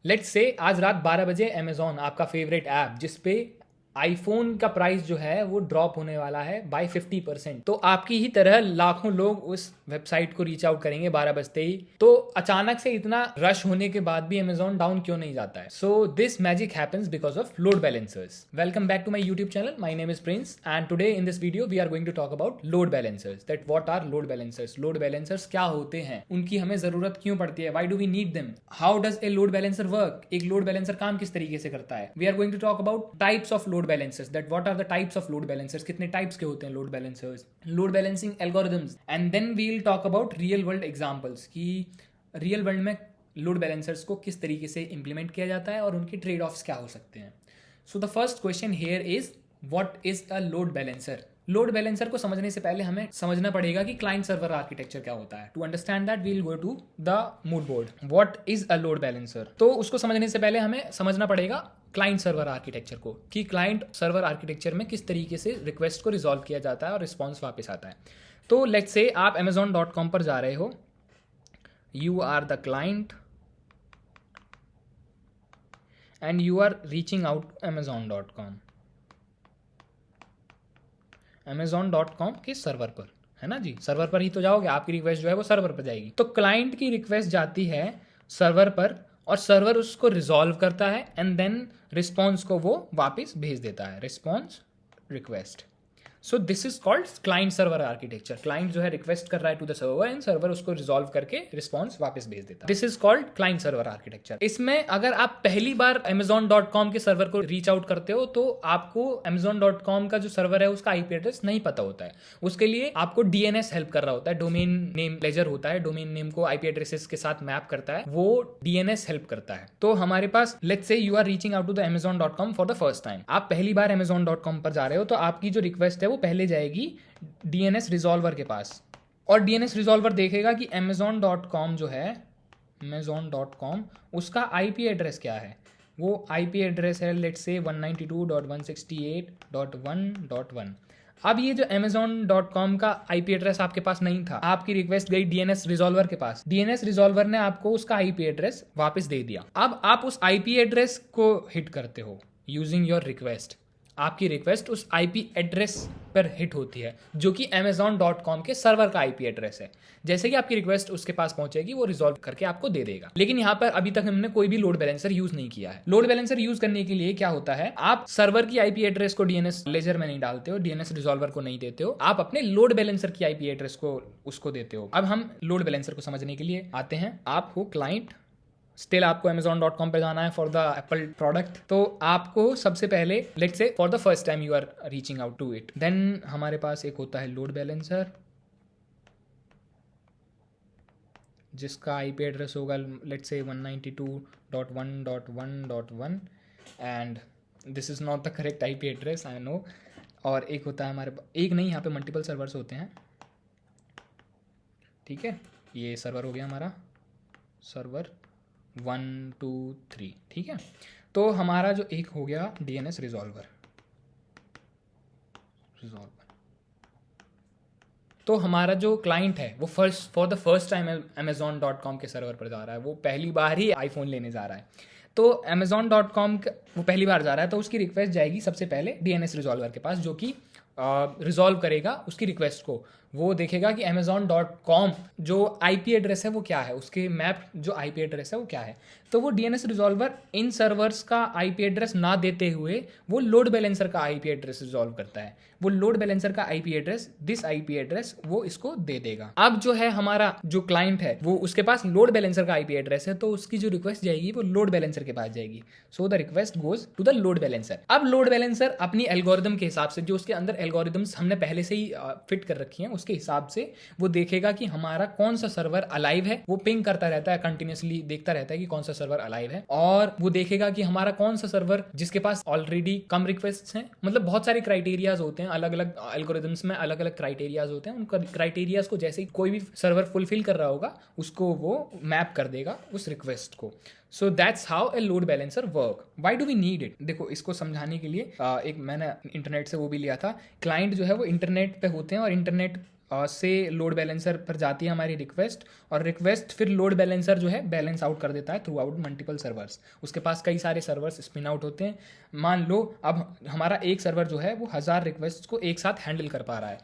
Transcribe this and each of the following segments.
Let's say आज रात 12 बजे अमेजॉन आपका फेवरेट ऐप जिस पे आईफोन का प्राइस जो है वो ड्रॉप होने वाला है बाय 50%। तो आपकी ही तरह लाखों लोग उस वेबसाइट को रीच आउट करेंगे 12 बजते ही। तो अचानक से इतना रश होने के बाद भी अमेजॉन डाउन क्यों नहीं जाता है? So this magic happens because of load balancers. Welcome back to my YouTube channel. My name is Prince and today in this video we are going to talk about load balancers. That what are load balancers, load balancers क्या होते हैं, उनकी हमें जरूरत क्यों पड़ती है, why do we need them, how does a load balancer work, एक लोड बैलेंसर काम किस तरीके से करता है। We are going to talk about types of load balancers, that what are the types of load balancers, कितने types के होते हैं load balancers, load balancing algorithms, and then we will talk about real world examples कि real world में load balancers को किस तरीके से इंप्लीमेंट किया जाता है और उनके ट्रेड ऑफ्स क्या हो सकते हैं। So the first question here is what is a load balancer. Load balancer को समझने से पहले हमें समझना पड़ेगा कि क्लाइंट सर्वर आर्किटेक्चर क्या होता है। To understand that we will go to the mood board. What is a load balancer, तो उसको समझने से पहले हमें समझना पड़ेगा क्लाइंट सर्वर आर्किटेक्चर को, कि क्लाइंट सर्वर आर्किटेक्चर में किस तरीके से रिक्वेस्ट को रिजॉल्व किया जाता है और रिस्पॉन्स वापस आता है। तो लेट्स से आप amazon.com पर जा रहे हो, you are the client and you are reaching out amazon.com amazon.com के सर्वर पर, है ना जी, सर्वर पर ही तो जाओगे, आपकी रिक्वेस्ट जो है वो सर्वर पर जाएगी। तो क्लाइंट की रिक्वेस्ट जाती है सर्वर पर और सर्वर उसको रिजॉल्व करता है एंड देन रिस्पॉन्स को वो वापस भेज देता है, response request. So this is called client server architecture. Client जो है रिक्वेस्ट कर रहा है to the server and server उसको रिजॉल्व करके रिस्पॉन्स वापस भेज देता है। This is called client server architecture. इसमें अगर आप पहली बार amazon.com के सर्वर को रीच आउट करते हो तो आपको amazon.com का जो सर्वर है उसका आईपी एड्रेस नहीं पता होता है। उसके लिए आपको डीएनएस हेल्प कर रहा होता है, डोमेन नेम लेजर होता है, डोमेन नेम को आईपी एड्रेसेस के साथ मैप करता है, वो डीएनएस हेल्प करता है। तो हमारे पास let's say you are reaching out to the amazon.com for the first time. आप पहली बार amazon.com पर जा रहे हो तो आपकी जो रिक्वेस्ट है वो पहले जाएगी डीएनएस रिजॉल्वर के पास और डीएनएस रिजॉल्वर देखेगा कि amazon.com जो है, amazon.com उसका आईपी एड्रेस क्या है। वो आईपी एड्रेस है लेट्स से 192.168.1.1। अब ये जो amazon.com का आईपी एड्रेस आपके पास नहीं था, आपकी रिक्वेस्ट गई डीएनएस रिजॉल्वर के पास, डीएनएस रिजॉल्वर ने आपको उसका आईपी एड्रेस वापस दे दिया। अब आप उस आईपी एड्रेस को हिट करते हो यूजिंग योर रिक्वेस्ट। आपकी रिक्वेस्ट उस आईपी एड्रेस पर हिट होती है जो कि amazon.com के सर्वर का आईपी एड्रेस है। जैसे कि आपकी रिक्वेस्ट उसके पास पहुंचेगी वो रिजॉल्व करके आपको दे देगा। लेकिन यहाँ पर अभी तक हमने कोई भी लोड बैलेंसर यूज नहीं किया है। लोड बैलेंसर यूज करने के लिए क्या होता है, आप सर्वर की आईपी एड्रेस को डीएनएस लेजर में नहीं डालते हो, डीएनएस रिजॉल्वर को नहीं देते हो, आप अपने लोड बैलेंसर की आईपी एड्रेस को उसको देते हो। अब हम लोड बैलेंसर को समझने के लिए आते हैं। आप हो क्लाइंट, स्टिल आपको amazon.com पे जाना है फॉर द एप्पल प्रोडक्ट। तो आपको सबसे पहले let's say for the first time you are reaching out to it, then हमारे पास एक होता है लोड बैलेंसर जिसका आईपी एड्रेस होगा let's say 192.1.1.1 and this is not the correct IP address, I know. और एक होता है हमारे एक नहीं, यहाँ पे मल्टीपल सर्वर्स होते हैं, ठीक है। ये सर्वर हो गया हमारा सर्वर 1 2 3, ठीक है। तो हमारा जो एक हो गया डीएनएस रिजॉल्वर। तो हमारा जो क्लाइंट है वो for the first time amazon.com के सर्वर पर जा रहा है, वो पहली बार ही आईफोन लेने जा रहा है। तो amazon.com वो पहली बार जा रहा है तो उसकी रिक्वेस्ट जाएगी सबसे पहले डीएनएस रिजॉल्वर के पास जो कि रिजॉल्व करेगा उसकी रिक्वेस्ट को। वो देखेगा कि amazon.com जो आईपी एड्रेस है वो क्या है, उसके मैप जो आईपी एड्रेस है वो क्या है। तो वो डीएनएस रिजॉल्वर इन सर्वर्स का आईपी एड्रेस ना देते हुए वो लोड बैलेंसर का आईपी एड्रेस रिजॉल्व करता है। वो लोड बैलेंसर का IP address, this IP address वो इसको दे देगा। अब जो है हमारा जो क्लाइंट है वो उसके पास लोड बैलेंसर का आईपी एड्रेस है तो उसकी जो रिक्वेस्ट जाएगी वो लोड बैलेंसर के पास जाएगी। So the request goes to the load balancer. अब लोड बैलेंसर अपनी एल्गोरिदम के हिसाब से, जो उसके अंदर एल्गोरिदम्स हमने पहले से ही फिट कर रखी हैं, उसके हिसाब से वो देखेगा कि हमारा कौन सा सर्वर अलाइव है। वो पिंग करता रहता है, कंटिन्यूसली देखता रहता है कि कौन सा सर्वर अलाइव है, और वो देखेगा कि हमारा कौन सा सर्वर जिसके पास ऑलरेडी कम रिक्वेस्ट हैं। मतलब बहुत सारे क्राइटेरियाज होते हैं, अलग अलग एल्गोरिदम्स में अलग अलग क्राइटेरियाज होते हैं। उन क्राइटेरियाज को जैसे कोई भी सर्वर फुलफिल कर रहा होगा उसको वो मैप कर देगा उस रिक्वेस्ट को। So that's how a load balancer work. Why do we need it? देखो, इसको समझाने के लिए एक मैंने इंटरनेट से वो भी लिया था। क्लाइंट जो है वो इंटरनेट पे होते हैं और इंटरनेट से लोड बैलेंसर पर जाती है हमारी रिक्वेस्ट, और रिक्वेस्ट फिर लोड बैलेंसर जो है बैलेंस आउट कर देता है थ्रू आउट मल्टीपल सर्वर्स। उसके पास कई सारे सर्वर्स स्पिन आउट होते हैं। मान लो अब हमारा एक सर्वर जो है वो 1000 रिक्वेस्ट को एक साथ हैंडल कर पा रहा है,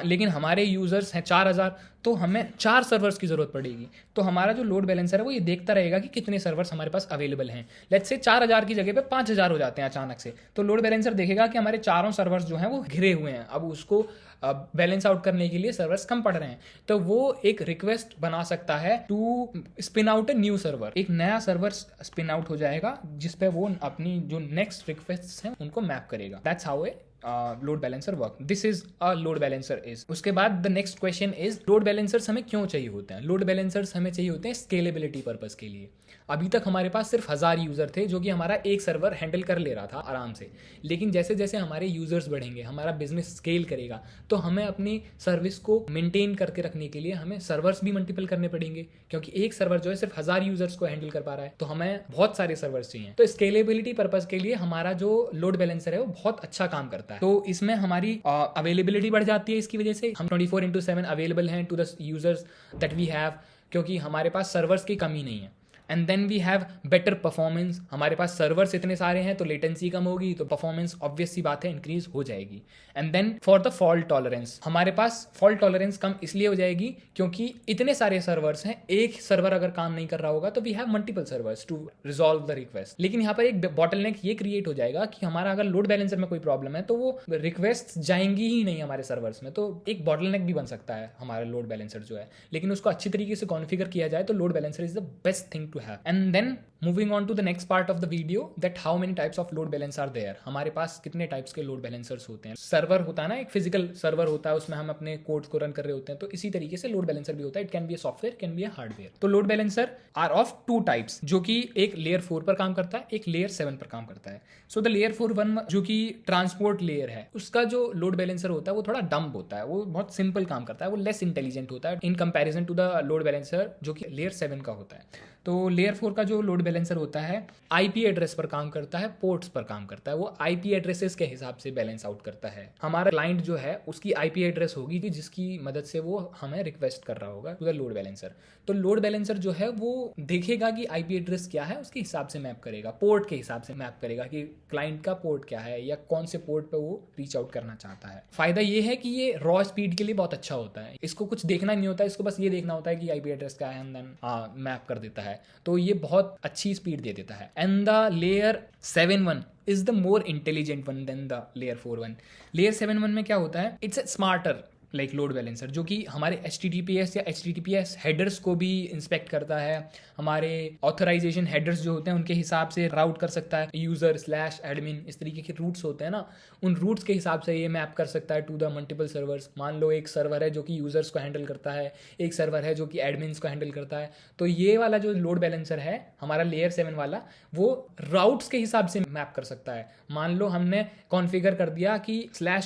लेकिन हमारे यूज़र्स हैं 4000, तो हमें 4 सर्वर्स की ज़रूरत पड़ेगी। तो हमारा जो लोड बैलेंसर है वो ये देखता रहेगा कि कितने सर्वर्स हमारे पास अवेलेबल हैं। लेट्स से 4000 की जगह पे 5000 हो जाते हैं अचानक से, तो लोड बैलेंसर देखेगा कि हमारे चारों सर्वर्स जो हैं वो घिरे हुए हैं, अब उसको बैलेंस आउट करने के लिए सर्वर्स कम पड़ रहे हैं, तो वो एक रिक्वेस्ट बना सकता है to spin out a new server. एक नया सर्वर स्पिन आउट हो जाएगा जिसपे वो अपनी जो नेक्स्ट रिक्वेस्ट हैं उनको मैप करेगा। That's how a load balancer work. This is a load balancer is. उसके बाद the next question is load balancers हमें क्यों चाहिए होते हैं? लोड बैलेंसर्स हमें चाहिए होते हैं स्केलेबिलिटी पर्पस के लिए। अभी तक हमारे पास सिर्फ 1000 यूज़र थे जो कि हमारा एक सर्वर हैंडल कर ले रहा था आराम से, लेकिन जैसे जैसे हमारे यूज़र्स बढ़ेंगे, हमारा बिजनेस स्केल करेगा, तो हमें अपनी सर्विस को मेंटेन करके रखने के लिए हमें सर्वर्स भी मल्टीपल करने पड़ेंगे, क्योंकि एक सर्वर जो है सिर्फ 1000 यूज़र्स को हैंडल कर पा रहा है, तो हमें बहुत सारे सर्वर्स चाहिए। तो स्केलेबिलिटी पर्पस के लिए हमारा जो लोड बैलेंसर है वो बहुत अच्छा काम करता है। तो इसमें हमारी अवेलेबिलिटी बढ़ जाती है, इसकी वजह से हम 24/7 अवेलेबल हैं to the users that we have, क्योंकि हमारे पास सर्वर्स की कमी नहीं है। And then we have better performance. हमारे पास सर्वर्स इतने सारे हैं तो लेटेंसी कम होगी, तो परफॉर्मेंस ऑब्वियस सी बात है इंक्रीज हो जाएगी। And then for the fault tolerance, हमारे पास फॉल्ट टॉलरेंस कम इसलिए हो जाएगी क्योंकि इतने सारे सर्वर्स हैं, एक सर्वर अगर काम नहीं कर रहा होगा तो we have multiple servers to resolve the request. लेकिन यहाँ पर एक बॉटलनेक ये क्रिएट हो जाएगा कि हमारा अगर लोड बैलेंसर में कोई प्रॉब्लम है तो वो रिक्वेस्ट जाएंगी ही नहीं हमारे सर्वर्स में, तो एक बॉटलनेक भी बन सकता है हमारा लोड बैलेंसर जो है। लेकिन उसको अच्छी तरीके से कॉन्फ़िगर किया जाए तो load balancer is the best thing to have. And then moving on to the next part of the video, that how many types of load balancer are there. हमारे पास कितने टाइप्स के लोड बैलेंसर्स होते हैं? Server होता है ना, एक physical server होता है, उसमें हम अपने कोड्स को रन कर रहे होते हैं, तो इसी तरीके से लोड बैलेंसर भी होता है। It can be a software, can be a hardware. तो load balancer are of 2 types, जो कि एक लेयर 4 पर काम करता है, एक लेयर 7 पर काम करता है। सो द लेयर 4 वन जो कि ट्रांसपोर्ट लेयर है, उसका जो लोड बैलेंसर होता है वो थोड़ा डम्ब होता है, वो बहुत सिंपल काम करता है, वो लेस इंटेलिजेंट होता है in comparison to the load balancer जो कि लेयर 7 का होता है। तो लेयर 4 का जो लोड बैलेंसर होता है आईपी एड्रेस पर काम करता है, पोर्ट्स पर काम करता है, वो आईपी एड्रेसेस के हिसाब से बैलेंस आउट करता है। हमारा क्लाइंट जो है उसकी आईपी एड्रेस होगी जिसकी मदद से वो हमें रिक्वेस्ट कर रहा होगा टू द लोड बैलेंसर। तो लोड बैलेंसर जो है वो देखेगा कि आईपी एड्रेस क्या है, उसके हिसाब से मैप करेगा, पोर्ट के हिसाब से मैप करेगा कि क्लाइंट का पोर्ट क्या है या कौन से पोर्ट पे वो रीच आउट करना चाहता है। फायदा ये है कि ये रॉ स्पीड के लिए बहुत अच्छा होता है, इसको कुछ देखना नहीं होता है, इसको बस ये देखना होता है कि आईपी एड्रेस क्या है एंड देन मैप कर देता है, तो ये बहुत अच्छी स्पीड दे देता है। And the layer 7 is the more intelligent one than the layer 4 layer 7 में क्या होता है, it's a smarter like load balancer, जो कि हमारे HTTPS या HTTPS हेडर्स को भी इंस्पेक्ट करता है, हमारे ऑथराइजेशन हेडर्स जो होते हैं उनके हिसाब से राउट कर सकता है, यूज़र / एडमिन इस तरीके के रूट्स होते हैं ना, उन रूट्स के हिसाब से ये मैप कर सकता है टू द मल्टीपल सर्वर्स। मान लो एक सर्वर है जो कि यूज़र्स को हैंडल करता है, एक सर्वर है जो कि एडमिन्स को हैंडल करता है, तो ये वाला जो लोड बैलेंसर है हमारा लेयर 7 वाला, वो राउट्स के हिसाब से मैप कर सकता है। मान लो हमने कॉन्फ़िगर कर दिया कि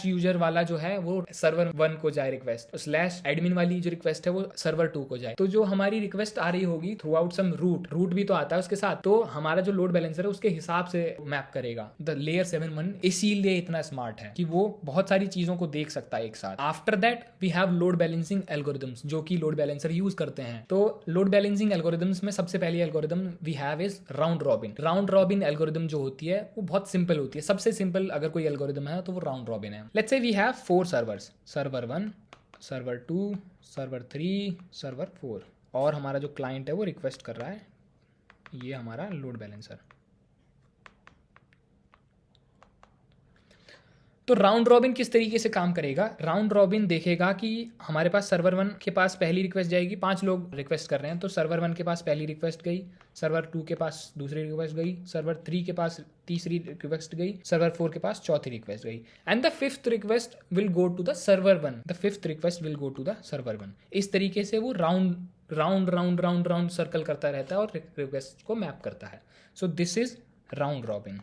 /यूजर वाला जो है वो सर्वर 1 को जाए रिक्वेस्ट, /एडमिन वाली जो रिक्वेस्ट है वो सर्वर 2 को जाए, तो जो हमारी रिक्वेस्ट आ रही होगी थ्रू आउट सम रूट भी तो आता है उसके साथ, तो हमारा जो लोड बैलेंसर है उसके हिसाब से मैप करेगा। द लेयर 7 इसीलिए इतना स्मार्ट है कि वो बहुत सारी चीजों को देख सकता है एक साथ। After that we have load balancing algorithms, जो कि लोड बैलेंसर यूज करते हैं। तो लोड बैलेंसिंग एल्गोरिदम्स में सबसे पहली algorithm we have is round robin. Round robin algorithm जो होती है वो बहुत सिंपल होती है, सबसे सिंपल अगर कोई एल्गोरिदम है तो वो राउंड रॉबिन है। Let's say we have 4 servers, server 1, server 2, server 3, server 4, और हमारा जो क्लाइंट है वो रिक्वेस्ट कर रहा है, ये हमारा लोड बैलेंसर। तो राउंड रॉबिन किस तरीके से काम करेगा? राउंड रॉबिन देखेगा कि हमारे पास सर्वर 1 के पास पहली रिक्वेस्ट जाएगी, 5 लोग रिक्वेस्ट कर रहे हैं, तो सर्वर 1 के पास पहली रिक्वेस्ट गई, सर्वर 2 के पास दूसरी रिक्वेस्ट गई, सर्वर 3 के पास तीसरी रिक्वेस्ट गई, सर्वर 4 के पास चौथी रिक्वेस्ट गई, and the 5th request will go to the server 1। The 5th request will go to the server 1। इस तरीके से वो राउंड सर्कल करता रहता है और रिक्वेस्ट को मैप करता है। So this is round robin.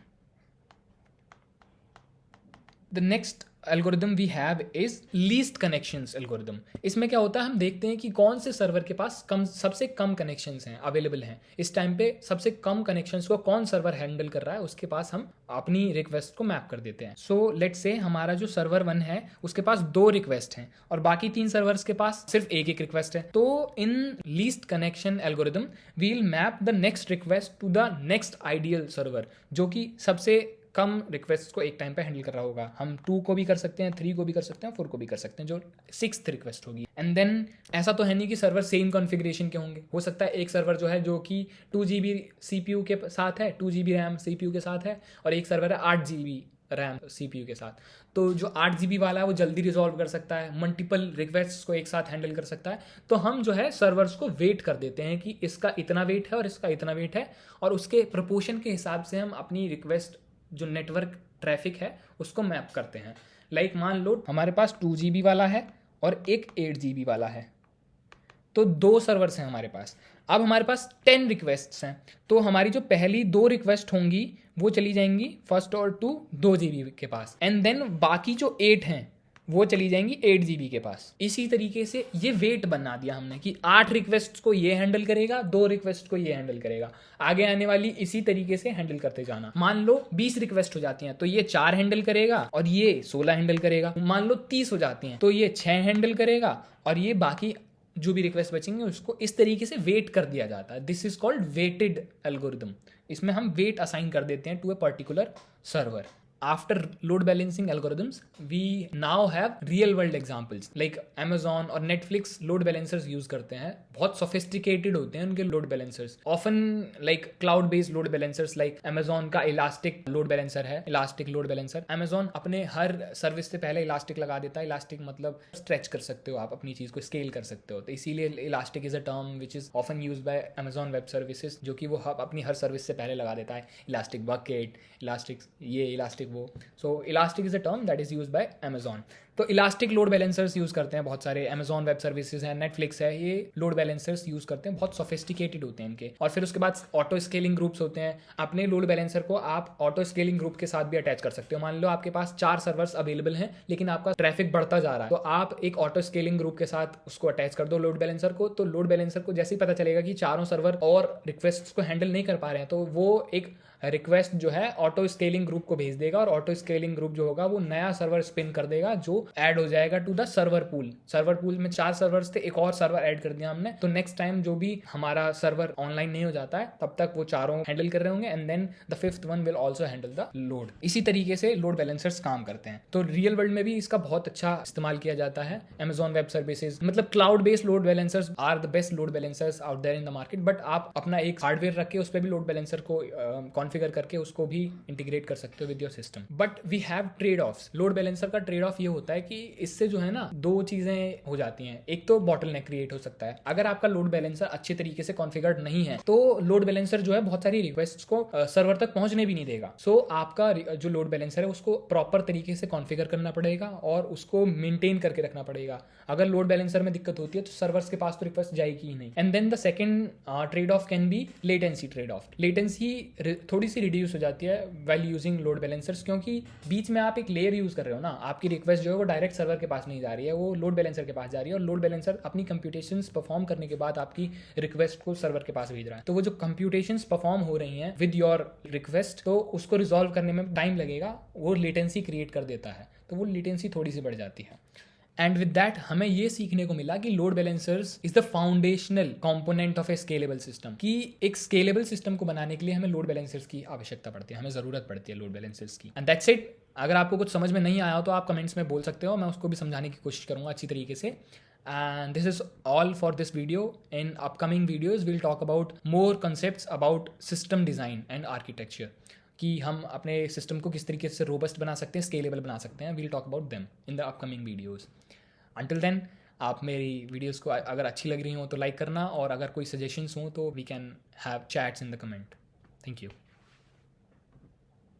The next algorithm we have is least connections algorithm. इसमें क्या होता है, हम देखते हैं कि कौन से सर्वर के पास सबसे कम कनेक्शंस हैं, अवेलेबल हैं इस टाइम पे, सबसे कम कनेक्शंस को कौन सर्वर हैंडल कर रहा है, उसके पास हम अपनी रिक्वेस्ट को मैप कर देते हैं। सो लेट्स से हमारा जो सर्वर 1 है उसके पास 2 रिक्वेस्ट हैं और बाकी 3 सर्वर्स के पास सिर्फ एक रिक्वेस्ट है। तो in least connection algorithm we will map the next request to the next ideal server, जो कि सबसे कम रिक्वेस्ट को एक टाइम पे हैंडल कर रहा होगा। हम 2 को भी कर सकते हैं, 3 को भी कर सकते हैं, 4 को भी कर सकते हैं, जो 6th रिक्वेस्ट होगी। एंड देन ऐसा तो है नहीं कि सर्वर सेम कॉन्फ़िगरेशन के होंगे। हो सकता है एक सर्वर जो है जो कि 2 GB CPU के साथ है, 2 GB रैम CPU के साथ है, और एक सर्वर है 8 GB रैम CPU के साथ। तो जो 8 GB वाला है वो जल्दी रिजॉल्व कर सकता है, मल्टीपल रिक्वेस्ट्स को एक साथ हैंडल कर सकता है। तो हम जो है सर्वर्स को वेट कर देते हैं कि इसका इतना वेट है और इसका इतना वेट है, और उसके प्रपोर्शन के हिसाब से हम अपनी रिक्वेस्ट जो नेटवर्क ट्रैफिक है उसको मैप करते हैं। लाइक मान लो हमारे पास 2 GB वाला है और एक 8 GB वाला है, तो 2 सर्वर्स हैं हमारे पास। अब हमारे पास 10 रिक्वेस्ट्स हैं, तो हमारी जो पहली 2 रिक्वेस्ट होंगी वो चली जाएंगी फर्स्ट और 2 GB के पास, एंड देन बाकी जो 8 हैं वो चली जाएंगी 8 GB के पास। इसी तरीके से ये वेट बना दिया हमने कि 8 रिक्वेस्ट को ये हैंडल करेगा, 2 रिक्वेस्ट को ये हैंडल करेगा, आगे आने वाली इसी तरीके से हैंडल करते जाना। मान लो 20 रिक्वेस्ट हो जाती हैं तो ये 4 हैंडल करेगा और ये 16 हैंडल करेगा। मान लो 30 हो जाती हैं तो ये 6 हैंडल करेगा और ये बाकी जो भी रिक्वेस्ट बचेंगे उसको इस तरीके से वेट कर दिया जाता है। This is called weighted algorithm. इसमें हम वेट असाइन कर देते हैं to a particular server. After load balancing algorithms, we now have real world examples like Amazon और Netflix load balancers use करते हैं। बहुत sophisticated होते हैं उनके load balancers, often like cloud based load balancers like Amazon का Elastic load balancer है, Elastic load balancer। Amazon अपने हर सर्विस से पहले Elastic लगा देता है। Elastic मतलब stretch कर सकते हो आप, अपनी चीज़ को scale कर सकते हो, तो इसीलिए Elastic is a term which is often used by Amazon Web Services, जो कि वो अपनी हर सर्विस से पहले लगा देता है। Elastic Bucket, Elastic ये, Elastic वो। So elastic is a term that is used by Amazon. तो इलास्टिक लोड बैलेंसर्स यूज़ करते हैं बहुत सारे, अमेजॉन वेब सर्विसेज है, नेटफ्लिक्स है, ये लोड बैलेंसर्स यूज़ करते हैं, बहुत सोफिस्टिकेटेड होते हैं इनके। और फिर उसके बाद ऑटो स्केलिंग ग्रुप्स होते हैं। अपने लोड बैलेंसर को आप ऑटो स्केलिंग ग्रुप के साथ भी अटैच कर सकते हो। मान लो आपके पास 4 सर्वर्स अवेलेबल हैं लेकिन आपका ट्रैफिक बढ़ता जा रहा है, तो आप एक ऑटो स्केलिंग ग्रुप के साथ उसको अटैच कर दो लोड बैलेंसर को। तो लोड बैलेंसर को जैसे ही पता चलेगा कि चारों सर्वर और रिक्वेस्ट को हैंडल नहीं कर पा रहे हैं, तो वो एक रिक्वेस्ट जो है ऑटो स्केलिंग ग्रुप को भेज देगा, और ऑटो स्केलिंग ग्रुप जो होगा वो नया सर्वर स्पिन कर देगा जो ऐड हो जाएगा to the server pool. Server pool में 4 सर्वर्स थे, एक और सर्वर ऐड कर दिया हमने, तो नेक्स्ट टाइम जो भी हमारा सर्वर ऑनलाइन नहीं हो जाता है तब तक वो चारों हैंडल कर रहे होंगे, and then the 5th one will also handle the load. इसी तरीके से लोड बैलेंसर्स काम करते हैं। तो रियल वर्ल्ड में भी इसका बहुत अच्छा इस्तेमाल किया जाता है। अमेजॉन वेब सर्विसेज मतलब cloud based load balancers are the best load balancers out there in the market, but आप अपना एक हार्डवेयर रख के उस पर भी लोड बैलेंसर को कॉन्फ़िगर करके उसको भी इंटीग्रेट कर सकते हो with your system. But we have trade offs. Load balancer का ट्रेड ऑफ ये होता है कि इससे जो है ना 2 चीजें हो जाती हैं। एक तो बॉटलनेक क्रिएट हो सकता है। अगर आपका लोड बैलेंसर अच्छे तरीके से कॉन्फ़िगर्ड नहीं है तो लोड बैलेंसर जो है बहुत सारी रिक्वेस्ट्स को सर्वर तक पहुंचने भी नहीं देगा। सो आपका जो लोड बैलेंसर है उसको प्रॉपर तरीके से कॉन्फ़िगर करना पड़ेगा और उसको मेंटेन करके रखना पड़ेगा। अगर लोड बैलेंसर में दिक्कत होती है तो सर्वर्स के पास तो रिक्वेस्ट जाएगी ही नहीं। And then the second trade off can be latency trade off. Latency थोड़ी सी रिड्यूस हो जाती है व्हाइल यूजिंग लोड बैलेंसर्स, क्योंकि बीच में आप एक लेयर यूज कर रहे हो ना, आपकी रिक्वेस्ट जो है वो डायरेक्ट सर्वर के पास नहीं जा रही है, वो लोड बैलेंसर के पास जा रही है, और लोड बैलेंसर अपनी कंप्यूटेशंस परफॉर्म करने के बाद आपकी रिक्वेस्ट को सर्वर के पास भेज रहा है। तो वो जो कंप्यूटेशंस परफॉर्म हो रही हैं विद योर रिक्वेस्ट, तो उसको रिजॉल्व करने में टाइम लगेगा, वो लेटेंसी क्रिएट कर देता है, तो वो लेटेंसी थोड़ी सी बढ़ जाती है। एंड विद दैट हमें ये सीखने को मिला कि load balancers is the foundational component of A scalable system, कि एक स्केलेबल सिस्टम को बनाने के लिए हमें लोड बैलेंसर्स की आवश्यकता पड़ती है, हमें ज़रूरत पड़ती है लोड बैलेंसर्स की। And that's it. अगर आपको कुछ समझ में नहीं आया हो तो आप कमेंट्स में बोल सकते हो, मैं उसको भी समझाने की कोशिश करूँगा अच्छी तरीके से। And this is all for this video. In upcoming videos we'll talk about more concepts about system design and architecture, कि हम अपने सिस्टम को किस तरीके से रोबस्ट बना सकते हैं, स्केलेबल बना सकते हैं। We'll talk about them in the upcoming videos. Until then आप मेरी वीडियोज़ को अगर अच्छी लग रही हो तो लाइक करना, और अगर कोई सजेशंस हो तो we can have chats in the comment. Thank you.